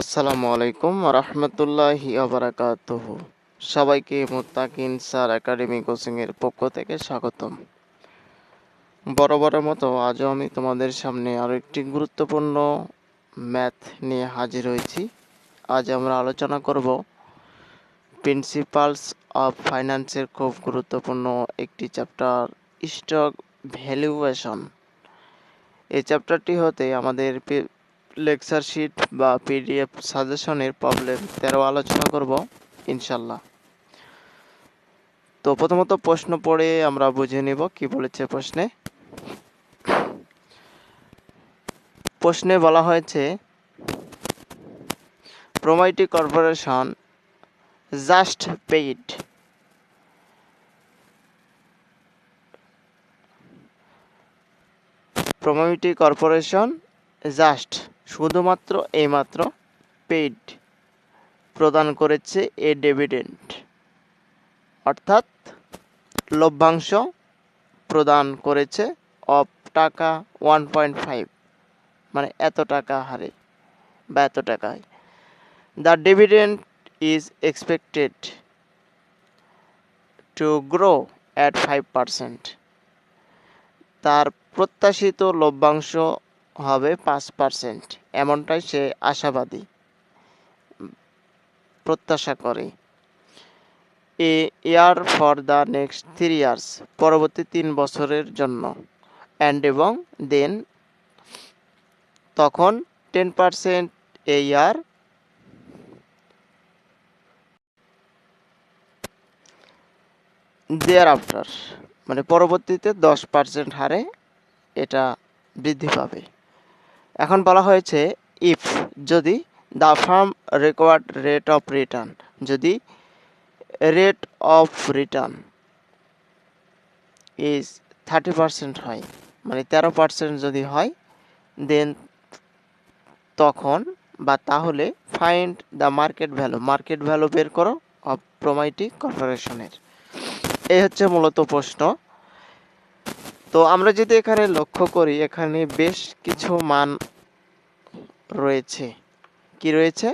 আসসালামু আলাইকুম রহমতুল্লাহি বারাকাতুহু। সবাইকে মুত্তাকিন স্যার একাডেমি কোচিং এর পক্ষ থেকে স্বাগতম। বরাবরের মতো আজও আমি তোমাদের সামনে আরো একটি গুরুত্বপূর্ণ ম্যাথ নিয়ে হাজির হয়েছি। আজ আমরা আলোচনা করব প্রিন্সিপালস অফ ফাইন্যান্সের খুব গুরুত্বপূর্ণ একটি চ্যাপ্টার, স্টক ভ্যালুয়েশন। এই চ্যাপ্টারটি হতে আমাদের লেকচার শিট বা পিডিএফ সাজেশনের প্রবলেম 13 আলোচনা করব ইনশাল্লাহ। তো প্রথমত প্রশ্ন পড়ে আমরা বুঝে নিব কি বলেছে প্রশ্নে বলা হয়েছে প্রোমাইটি কর্পোরেশন জাস্ট পেইড প্রোমাইটি কর্পোরেশন জাস্ট শুধুমাত্র এইমাত্র পেইড প্রদান করেছে এ ডিভিডেন্ড, অর্থাৎ লভ্যাংশ প্রদান করেছে অফ টাকা 1.5, মানে এত টাকা হারে বা এত টাকায়। The dividend is expected to grow at 5%। তার প্রত্যাশিত লভ্যাংশ হবে 5%, এমনটাই সে আশাবাদী, প্রত্যাশা করে। এ year for the next 3 years, পরবর্তী 3 বছরের জন্য। অ্যান্ড এবং দেন, তখন 10% এ ইয়ার, দেয়ার আফটার, মানে পরবর্তীতে 10% হারে এটা বৃদ্ধি পাবে। এখন বলা হয়েছে ইফ, যদি the farm required rate of return, যদি রেট অফ রিটার্ন ইজ 30% হয়, মানে 13% যদি হয়, দেন তখন বা তাহলে find the market value, market value বের করো অফ প্রোমাইটি কর্পোরেশনের। এই হচ্ছে মূলত প্রশ্ন। তো আমরা যদি এখানে লক্ষ্য করি, এখানে বেশ কিছু মান রয়েছে। কি রয়েছে?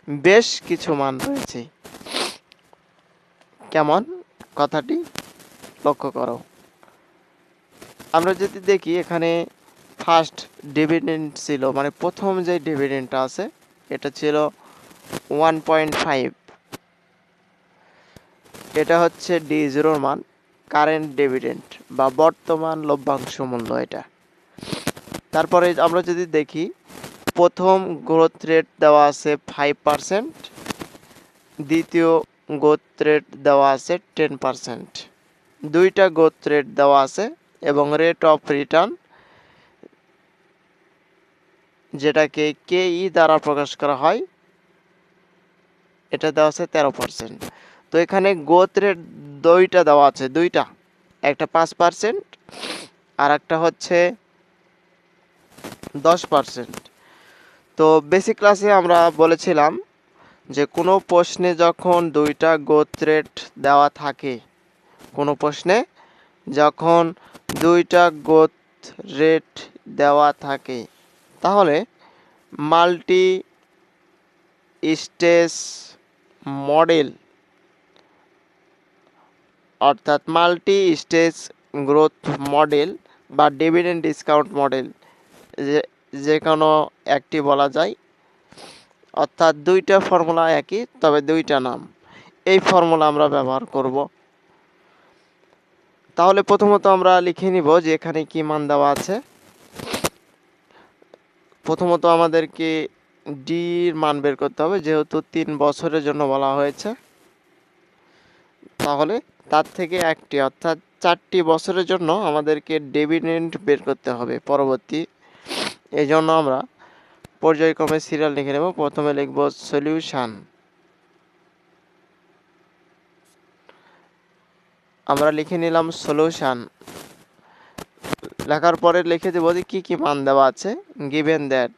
বেশ কিছু মান রয়েছে। কেমন? কথাটি লক্ষ্য করো। আমরা যদি দেখি, এখানে ফার্স্ট ডিভিডেন্ড ছিল, মানে প্রথম যে ডিভিডেন্ডটা আছে এটা ছিল 1.5। এটা হচ্ছে D0 মান, কারেন্ট ডিভিডেন্ড বা বর্তমান লভ্যাংশ মূল্য এটা। তারপরে আমরা যদি দেখি, প্রথম গ্রোথ রেট দেওয়া আছে 5%, দ্বিতীয় গ্রোথ রেট দেওয়া আছে 10%। দুইটা গ্রোথ রেট দেওয়া আছে এবং রেট অফ রিটার্ন, যেটাকে KE দ্বারা প্রকাশ করা হয়, এটা দেওয়া আছে 13%। তো এখানে গ্রোথ রেট দুইটা দেওয়া আছে, দুইটা, একটা 5% আর একটা হচ্ছে 10%। তো বেসিক ক্লাসে আমরা বলেছিলাম যে কোনো প্রশ্নে যখন দুইটা গ্রোথ রেট দেওয়া থাকে, কোনো প্রশ্নে যখন দুইটা গ্রোথ রেট দেওয়া থাকে, তাহলে মাল্টি স্টেজ মডেল, অর্থাৎ মাল্টি স্টেজ গ্রোথ মডেল বা ডিভিডেন্ড ডিসকাউন্ট মডেল, যে কোনো একটি বলা যায়। অর্থাৎ দুইটা ফর্মুলা একই, তবে দুইটা নাম। এই ফর্মুলা আমরা ব্যবহার করব। তাহলে প্রথমত আমরা লিখে নিব যে এখানে কি মান দেওয়া আছে। প্রথমত আমাদেরকে ডির মান বের করতে হবে, যেহেতু 3 বছরের জন্য বলা হয়েছে। তাহলে তার থেকে একটি, অর্থাৎ 4টি বছরের জন্য আমাদেরকে ডিভিডেন্ড বের করতে হবে পরবর্তী। এই জন্য আমরা পর্যায়ক্রমে সিরিয়াল লিখে নেব। প্রথমে লিখব সলিউশন। আমরা লিখে নিলাম সলিউশন। লেখার পরে লিখে দেব যে কি কি মান দেওয়া আছে। গিভেন দ্যাট,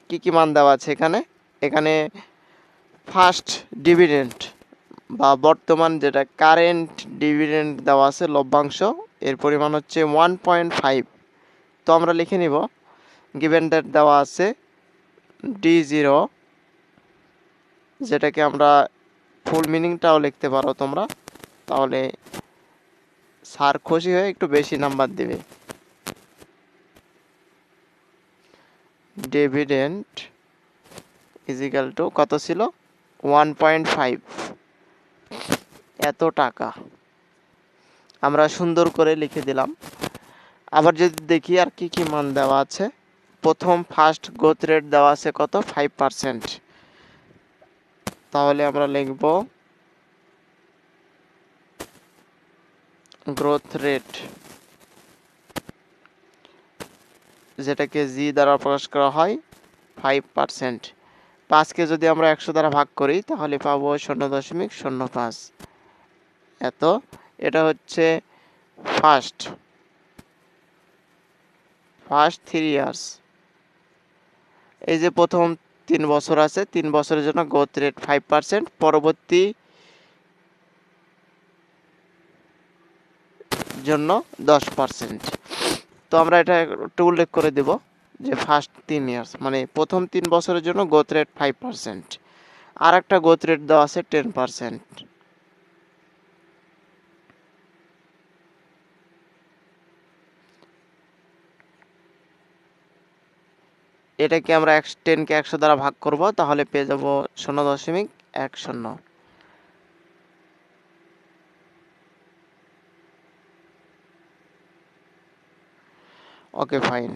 কি কি মান দেওয়া আছে এখানে ফার্স্ট ডিভিডেন্ড বা বর্তমান যেটা কারেন্ট ডিভিডেন্ড দেওয়া আছে, লভ্যাংশ, এর পরিমাণ হচ্ছে 1.5। তো আমরা লিখে নিব গিভেন দ্যাট দেওয়া আছে D0, যেটাকে আমরা ফুল মিনিংটাও লিখতে পারো তোমরা, তাহলে স্যার খুশি হয়ে একটু বেশি নাম্বার দিবে। ডিভিডেন্ড ইজ ইকুয়াল টু কত ছিল 1.5, এত টাকা আমরা সুন্দর করে লিখে দিলাম। আবার যদি দেখি আর কি কি মান দেওয়া আছে, প্রথম ফার্স্ট গ্রোথ রেট দেওয়া আছে কত 5%, তাহলে আমরা লিখব গ্রোথ রেট, যেটাকে জি দ্বারা প্রকাশ করা হয় 5%। 5কে যদি আমরা 100 দ্বারা ভাগ করি তাহলে পাবো 0.05 এত। এটা হচ্ছে ফার্স্ট 3 ইয়ার্স। এই যে প্রথম 3 বছর আছে, 3 বছরের জন্য গ্রোথ রেট 5%, পরবর্তী জন্য 10%। তো আমরা এটা একটু উল্লেখ করে দেব যে ফার্স্ট 3 ইয়ার্স মানে প্রথম 3 বছরের জন্য গ্রোথ রেট 5%, আর একটা গ্রোথ রেট দেওয়া আছে 10%। এটাকে আমরা 10কে 100 দ্বারা ভাগ করব, তাহলে পেয়ে যাব 0.10। Okay fine.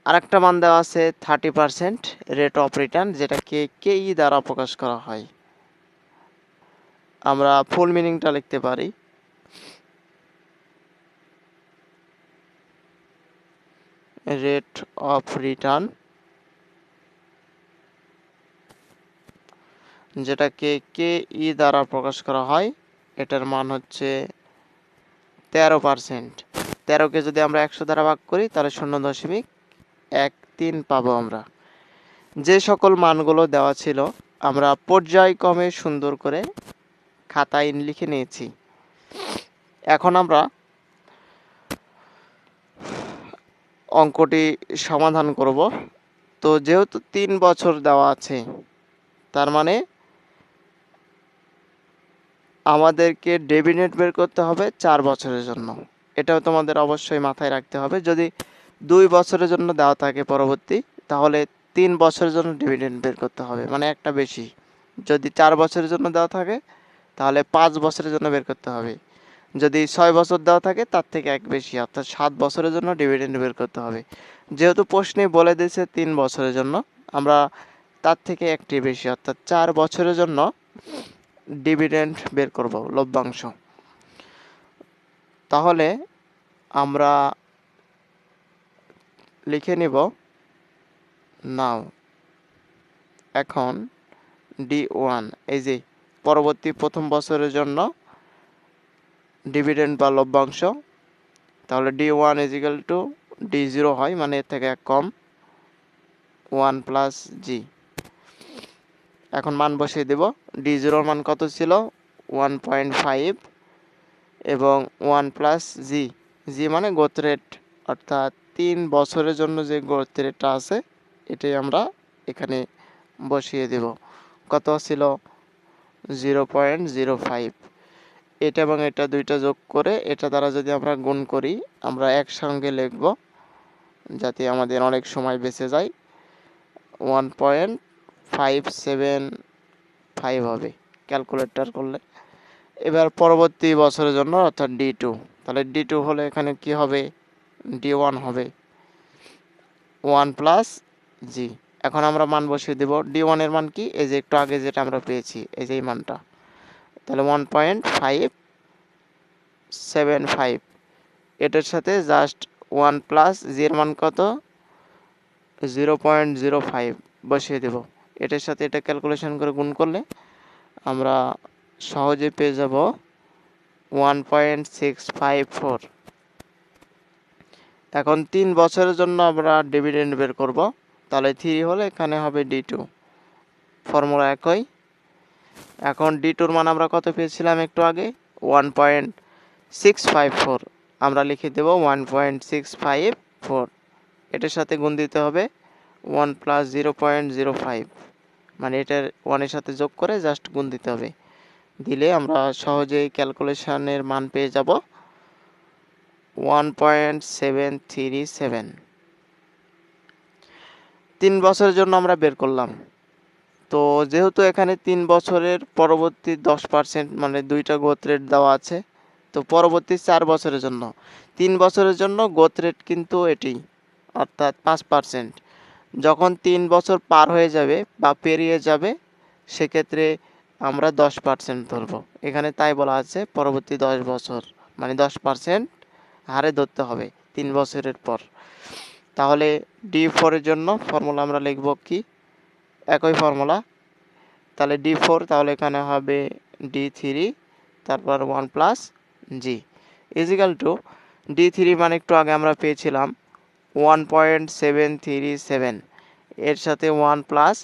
আরেকটা মান দেওয়া আছে 30% রেট অফ রিটার্ন, যেটাকে কেই দ্বারা প্রকাশ করা হয়। আমরা ফুল মিনিংটা লিখতে পারি রেট অফ রিটার্ন, যেটাকে কেই দ্বারা প্রকাশ করা হয়। এটার মান হচ্ছে 13%। 13কে যদি আমরা 100 দ্বারা ভাগ করি তাহলে 0.13 পাবো আমরা। যে সকল মানগুলো দেওয়া ছিল আমরা পর্যায়ক্রমে সুন্দর করে খাতায় লিখে নিয়েছি। এখন আমরা অঙ্কটি সমাধান করব। তো যেহেতু 3 বছর দেওয়া আছে, তার মানে আমাদেরকে ডিভিডেন্ড বের করতে হবে 4 বছরের জন্য। এটাও তোমাদের অবশ্যই মাথায় রাখতে হবে। যদি 2 বছরের জন্য দেওয়া থাকে পরবর্তী, তাহলে 3 বছরের জন্য ডিভিডেন্ড বের করতে হবে, মানে একটা বেশি। যদি 4 বছরের জন্য দেওয়া থাকে তাহলে 5 বছরের জন্য বের করতে হবে। যদি 6 বছর দেওয়া থাকে তার থেকে এক বেশি, অর্থাৎ 7 বছরের জন্য ডিভিডেন্ড বের করতে হবে। যেহেতু প্রশ্নে বলে দিয়েছে 3 বছরের জন্য, আমরা তার থেকে একটি বেশি অর্থাৎ 4 বছরের জন্য ডিভিডেন্ড বের করব, লভ্যাংশ। তাহলে আমরা লিখে নিব নাও। এখন D1, এই যে পরবর্তী প্রথম বছরের জন্য ডিভিডেন্ড বা লভ্যাংশ, তাহলে D1 is equal to D0 হয়, মানে এর থেকে এক কম 1 প্লাস জি। এখন মান বসিয়ে দেব। D0 মান কত ছিল 1.5 এবং 1 প্লাস জি, জি মানে গ্রোথ রেট, অর্থাৎ 3 বছরের জন্য যে গ্রোথ রেটটা আছে এটাই আমরা এখানে বসিয়ে দেব। কত ছিল 0.05। এটা এবং এটা দুইটা যোগ করে এটা দ্বারা যদি আমরা গুণ করি, আমরা একসঙ্গে লিখব যাতে আমাদের অনেক সময় বেঁচে যায়। 1.575 হবে ক্যালকুলেটর করলে। এবার পরবর্তী বছরের জন্য অর্থাৎ D2, তাহলে D2 হলে এখানে কি হবে D1 হবে 1 প্লাস জি। এখন আমরা মান বসিয়ে দেব। D1 এর মান কি, এই যে একটু আগে যেটা আমরা পেয়েছি এই যে এই মানটা, তাহলে 1.575। এটার সাথে জাস্ট 1 প্লাস জি এর মান কত 0.05 বসিয়ে দেব। এটার সাথে এটা ক্যালকুলেশন করে গুণ করলে আমরা সহজে পেয়ে যাব 1.654। এখন 3 বছরের জন্য আমরা ডিভিডেন্ড বের করব, তাহলে 3 হলে এখানে হবে D2, ফর্মুলা একই। এখন D2 এর মান আমরা কত পেয়েছিলাম একটু আগে 1.654, আমরা লিখে দেব 1.654, এটার সাথে গুণ দিতে হবে 1 প্লাস 0.05, মানে এটার 1-এর সাথে যোগ করে জাস্ট গুণ দিতে হবে। দিলে আমরা সহজেই ক্যালকুলেশনের মান পেয়ে যাব 1.737। 3 বছরের জন্য আমরা বের করলাম। তো যেহেতু এখানে 3 বছরের পরবর্তী 10%, মানে দুইটা গ্রোথ রেট দেওয়া আছে, তো পরবর্তী 4 বছরের জন্য 3 বছরের জন্য গ্রোথ রেট কিন্তু এটি, অর্থাৎ 5%। যখন 3 বছর পার হয়ে যাবে বা পেরিয়ে যাবে, সেক্ষেত্রে আমরা 10% ধরব। এখানে তাই বলা আছে পরবর্তী 10 বছর, মানে 10% হারে ধরতে হবে 3 বছরের পর। তাহলে D4 এর জন্য ফর্মুলা আমরা লিখব কি? একই ফর্মুলা। তাহলে D4, তাহলে এখানে হবে D3, তারপর 1 প্লাস জি ইজিক্যাল টু D3 মানে একটু আগে আমরা পেয়েছিলাম 1.737, এর সাথে 1 প্লাস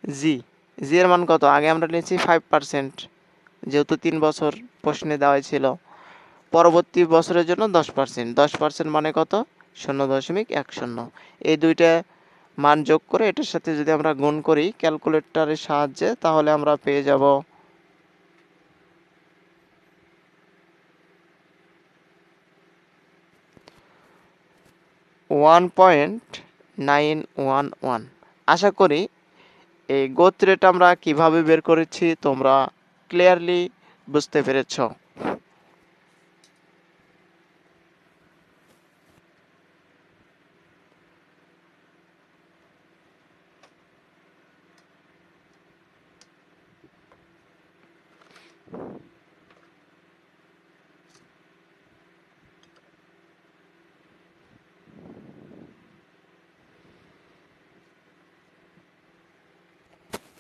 জি। জি এর মান কত? আগে আমরা নিয়েছি 5%, যেহেতু 3 বছর প্রশ্নে দেওয়া ছিল। পরবর্তী বছরের জন্য 10%, 10% মানে কত? 0.10। এই দুইটা মান যোগ করে এটার সাথে যদি আমরা গুণ করি ক্যালকুলেটরের সাহায্যে, তাহলে আমরা পেয়ে যাব 1.911। আশা করি এই গ্রোথ রেট আমরা কিভাবে বের করেছি তোমরা ক্লিয়ারলি বুঝতে পেরেছ।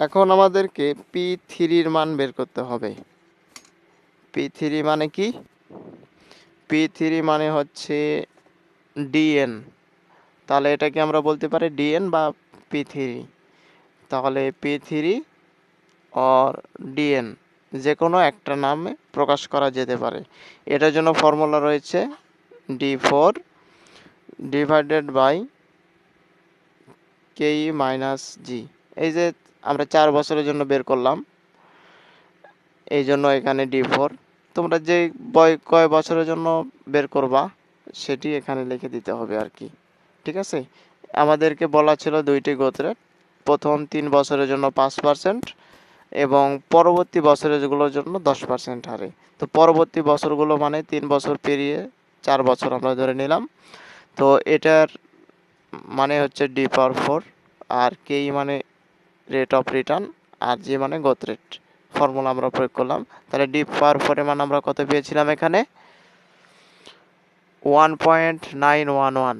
এখন আমাদেরকে P3 মান বের করতে হবে। P3 মানে কি? P3 মানে হচ্ছে ডিএন। তাহলে এটাকে আমরা বলতে পারি ডিএন বা P3। তাহলে P3 অর ডিএন যে কোনো একটা নামে প্রকাশ করা যেতে পারে। এটার জন্য ফর্মুলা রয়েছে D4 divided by KE minus G. এই যে আমরা 4 বছরের জন্য বের করলাম, এই জন্য এখানে D4। তোমরা যে কয় বছরের জন্য বের করবা সেটি এখানে লিখে দিতে হবে আর কি। ঠিক আছে? আমাদেরকে বলা ছিল দুইটি গ্রোথ রেট, প্রথম 3 বছরের জন্য 5% এবং পরবর্তী বছরগুলোর জন্য 10% হারে। তো পরবর্তী বছরগুলো মানে 3 বছর পেরিয়ে 4 বছর আমরা ধরে নিলাম। তো এটার মানে হচ্ছে D4, আর KE মানে রেট অফ রিটার্ন, আর জি মানে গ্রোথ রেট। ফর্মুলা আমরা প্রয়োগ করলাম। তাহলে D4 এর মান আমরা কত পেয়েছিলাম? এখানে 1.911।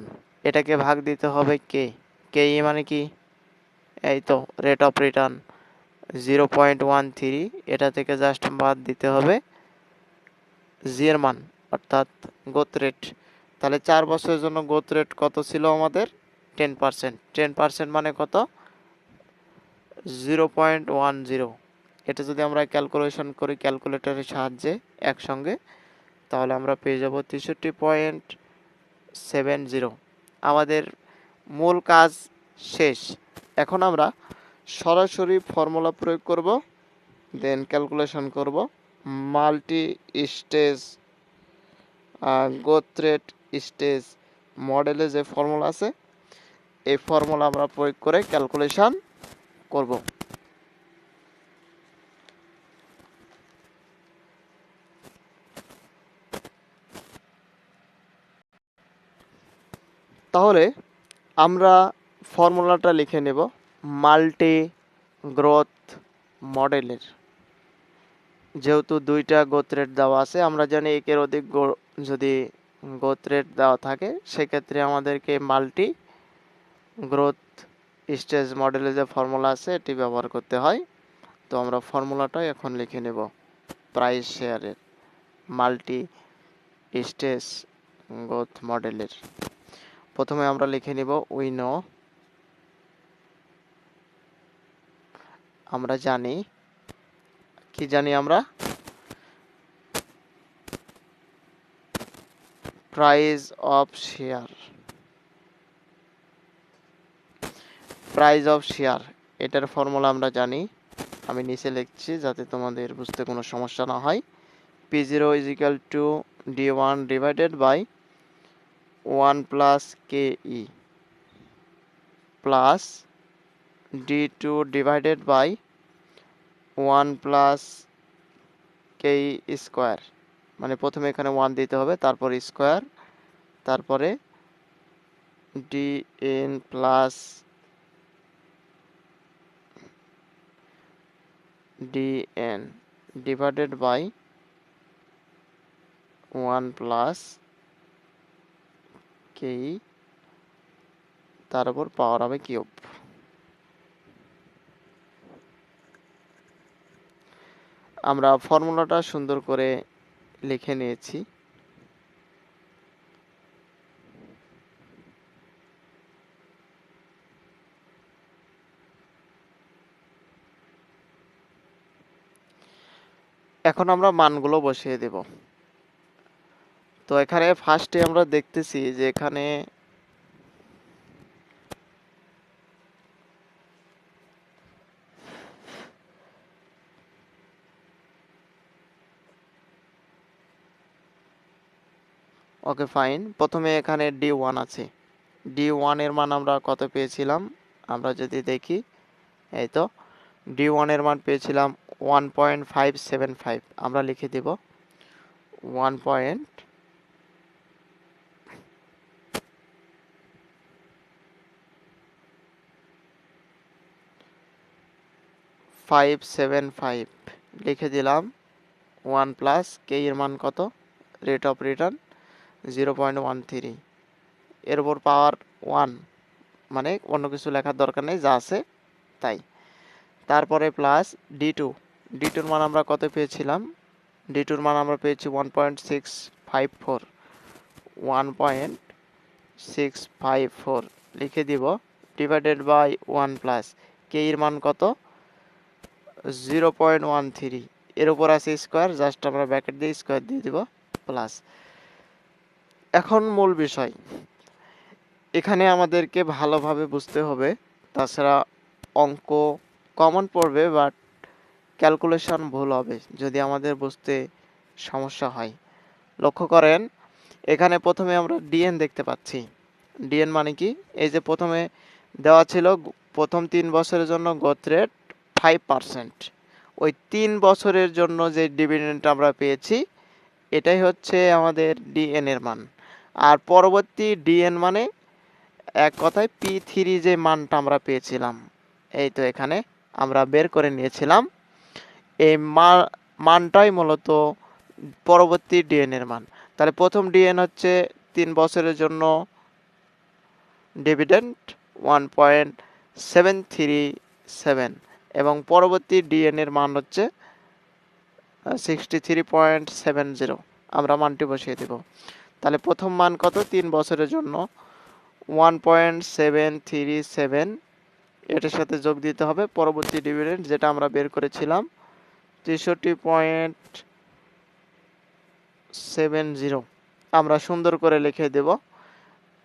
এটাকে ভাগ দিতে হবে KE মানে কি? এই তো রেট অফ রিটার্ন 0.13, এটা থেকে জাস্ট বাদ দিতে হবে জি এর মান, অর্থাৎ গ্রোথ রেট। তাহলে 4 বছরের জন্য গ্রোথ রেট কত ছিল আমাদের? 10%। 10% মানে কত? 0.10। এটা যদি আমরা ক্যালকুলেশন করি ক্যালকুলেটরের সাহায্যে একসঙ্গে, তাহলে আমরা পেয়ে যাব 63.70। আমাদের মূল কাজ শেষ। এখন আমরা সরাসরি ফর্মুলা প্রয়োগ করব, দেন ক্যালকুলেশন করব। Multi stage growth rate stage মডেলে যে ফর্মুলা আছে, এই ফর্মুলা আমরা প্রয়োগ করে ক্যালকুলেশন করব। তাহলে আমরা ফর্মুলাটা লিখে নেব মাল্টি গ্রোথ মডেলের। যেহেতু দুইটা গ্রোথ রেট দেওয়া আছে, আমরা জানি একের অধিক যদি গ্রোথ রেট দেওয়া থাকে সেক্ষেত্রে আমাদেরকে মাল্টি গ্রোথ স্টেজ মডেলে যে ফর্মুলা আছে এটি ব্যবহার করতে হয়। তো আমরা ফর্মুলাটা এখন লিখে নেব প্রাইস শেয়ারের মাল্টি স্টেজ গ্রোথ মডেলের। প্রথমে আমরা লিখে নিব উইনো, আমরা জানি কি জানি আমরা price of share, price of share এটার ফর্মুলা আমরা জানি, আমি নিচে লিখছি যাতে তোমাদের বুঝতে কোনো সমস্যা না হয়। P0 is equal to D1 divided by 1 plus KE plus D2 divided by 1 plus KE square, মানে প্রথমে এখানে 1 দিতে হবে, তারপর স্কোয়ার, তারপরে DN plus DN divided by 1 plus KE, তার উপর পাওয়ার হবে কিউব। আমরা ফর্মুলাটা সুন্দর করে লিখে নিয়েছি। এখন আমরা মানগুলো বসিয়ে দেব। তো এখানে ফার্স্টে আমরা দেখতেছি যে এখানে ওকে ফাইন, প্রথমে এখানে D1 আছে, D1 এর মান আমরা কত পেয়েছিলাম, আমরা যদি দেখি, এই তো D1 এর মান পেয়েছিলাম 1.575, আমরা লিখে দেব 1.575 লিখে দিলাম। 1 প্লাস কে এর মান কত, রেট অফ রিটার্ন 0.13, এর উপর পাওয়ার 1, মানে অন্য কিছু লেখার দরকার নেই, যা আছে তাই। তারপরে প্লাস D2 মান আমরা কত পেয়েছিলাম, D2 মান আমরা পেয়েছি 1.654, 1.654 লিখে দিব, ডিভাইডেড বাই 1 প্লাস কে এর মান কত 0.13, এর উপর আছে স্কোয়ার, জাস্ট আমরা ব্র্যাকেট দিয়ে স্কোয়ার দিয়ে দিব প্লাস। এখন মূল বিষয়, এখানে আমাদেরকে ভালোভাবে বুঝতে হবে, তাছাড়া অঙ্ক কমন পড়বে বাট ক্যালকুলেশন ভুল হবে যদি আমাদের বুঝতে সমস্যা হয়। লক্ষ্য করেন এখানে প্রথমে আমরা ডিএন দেখতে পাচ্ছি। ডিএন মানে কি, এই যে প্রথমে দেওয়া ছিল প্রথম 3 বছরের জন্য গ্রোথ রেট 5%, ওই 3 বছরের জন্য যে ডিভিডেন্ড আমরা পেয়েছি এটাই হচ্ছে আমাদের ডিএন এর মান। আর পরবর্তী ডিএন মানে এক কথায় P3 যে মানটা আমরা পেয়েছিলাম, এই তো এখানে আমরা বের করে নিয়েছিলাম, এই মানটাই মূলত পরবর্তী ডিএন এর মান। তাহলে প্রথম ডিএন হচ্ছে 3 বছরের জন্য ডিভিডেন্ড 1.737 এবং পরবর্তী ডিএন এর মান হচ্ছে 63.70, আমরা মানটি বসিয়ে দেব। তাহলে প্রথম মান কত, 3 বছরের জন্য 1.737, এটার সাথে যোগ দিতে হবে পরবর্তী ডিভিডেন্ড যেটা আমরা বের করেছিলাম 63.70, আমরা সুন্দর করে লিখে দেব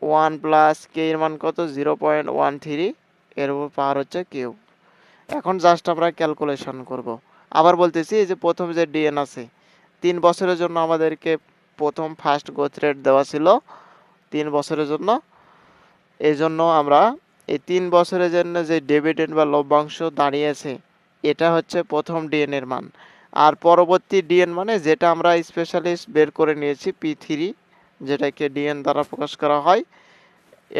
1 প্লাস কে এর মান কত 0.13, এর উপর পাওয়ার হচ্ছে কিউব। এখন জাস্ট আমরা ক্যালকুলেশন করব। আবার বলতেছি, এই যে প্রথম যে ডিএন আছে 3 বছরের জন্য আমাদেরকে প্রথম ফার্স্ট গ্রোথ রেট দেওয়া ছিল 3 বছরের জন্য, এই জন্য আমরা এই 3 বছরের জন্য যে ডিভিডেন্ড বা লভ্যাংশ দাঁড়িয়েছে এটা হচ্ছে প্রথম ডিএন এর মান। আর পরবর্তী ডিএন মানে যেটা আমরা স্পেশালিস্ট বের করে নিয়েছি P3, যেটাকে ডিএন দ্বারা প্রকাশ করা হয়,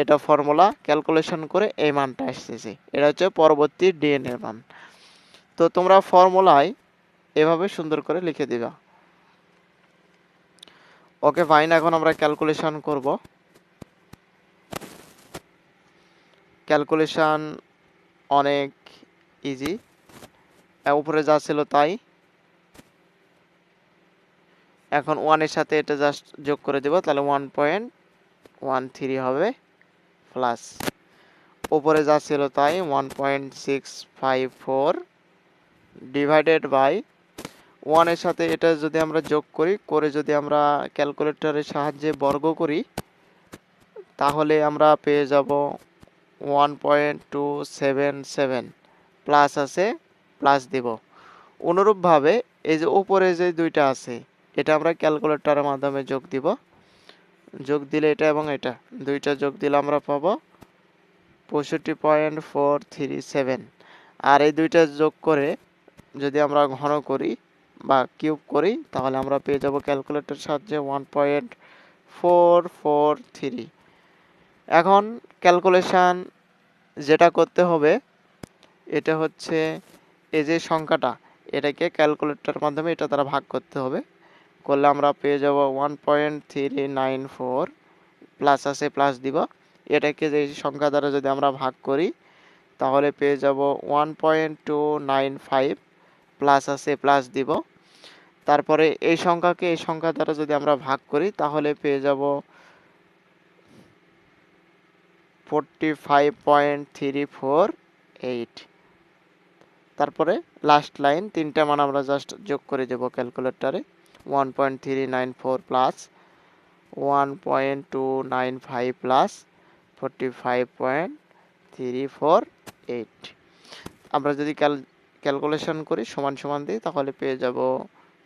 এটা ফর্মুলা ক্যালকুলেশন করে এই মানটা এসেছে, এটা হচ্ছে পরবর্তী ডিএন এর মান। তো তোমরা ফর্মুলায় এভাবে সুন্দর করে লিখে দিবা। ওকে ফাইন, এখন আমরা ক্যালকুলেশন করব। ক্যালকুলেশন অনেক ইজি, উপরে যা ছিল তাই, এখন 1 এর সাথে এটা জাস্ট যোগ করে দেব, তাহলে 1.13 হবে প্লাস উপরে যা ছিল তাই 1.654 ডিভাইডেড বাই ওয়ানের সাথে এটা যদি আমরা যোগ করি, করে যদি আমরা ক্যালকুলেটরের সাহায্যে বর্গ করি, তাহলে আমরা পেয়ে যাব 1.277, প্লাস আছে, প্লাস দিব। অনুরূপভাবে এই যে উপরে যে দুইটা আছে, এটা আমরা ক্যালকুলেটরের মাধ্যমে যোগ দিব। যোগ দিলে এটা এবং এটা দুইটা যোগ দিলে আমরা পাবো 65.437। আর এই দুইটা যোগ করে যদি আমরা ঘন করি বা কিউব করি, তাহলে আমরা পেয়ে যাব ক্যালকুলেটরের সাহায্যে 1.443। এখন ক্যালকুলেশন যেটা করতে হবে, এটা হচ্ছে এই যে সংখ্যাটা, এটাকে ক্যালকুলেটরের মাধ্যমে এটা দ্বারা ভাগ করতে হবে। করলে আমরা পেয়ে যাব 1.394, প্লাস আছে, প্লাস দিব। এটাকে যে সংখ্যা দ্বারা যদি আমরা ভাগ করি, তাহলে পেয়ে যাব 1.295, প্লাস আছে, প্লাস দিব। তারপরে এই সংখ্যাকে এই সংখ্যা দ্বারা যদি আমরা ভাগ করি, তাহলে পেয়ে যাব 45.348। তারপরে লাস্ট লাইন তিনটা মান আমরা জাস্ট যোগ করে দেব ক্যালকুলেটরে। 1.394 প্লাস 1.295 প্লাস 45.348। আমরা যদি ক্যালকুলেশন করি, সমান সমান দিই, তাহলে পেয়ে যাব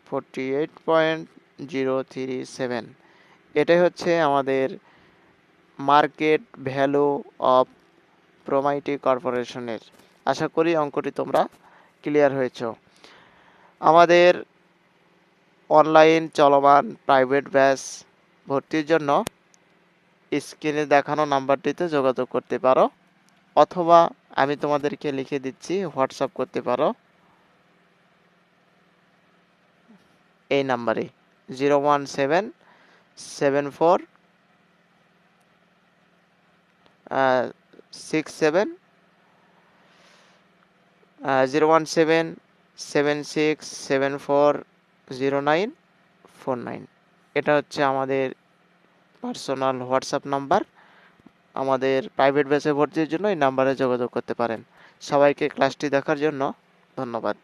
48.037। এটাই হচ্ছে আমাদের মার্কেট ভ্যালু অফ প্রোমাইটি কর্পোরেশনের। আশা করি অঙ্কটি তোমরা ক্লিয়ার হয়েছ। আমাদের অনলাইন চলমান প্রাইভেট ব্যাচ ভর্তির জন্য স্ক্রিনে দেখানো নাম্বারটিতে যোগাযোগ করতে পারো, অথবা আমি তোমাদেরকে লিখে দিচ্ছি, হোয়াটসঅ্যাপ করতে পারো এই নাম্বারে 01774 67 01776740949। এটা হচ্ছে আমাদের পার্সোনাল হোয়াটসঅ্যাপ নাম্বার। আমাদের প্রাইভেট ব্যাচে ভর্তির জন্য এই নাম্বারে যোগাযোগ করতে পারেন। সবাইকে ক্লাসটি দেখার জন্য ধন্যবাদ।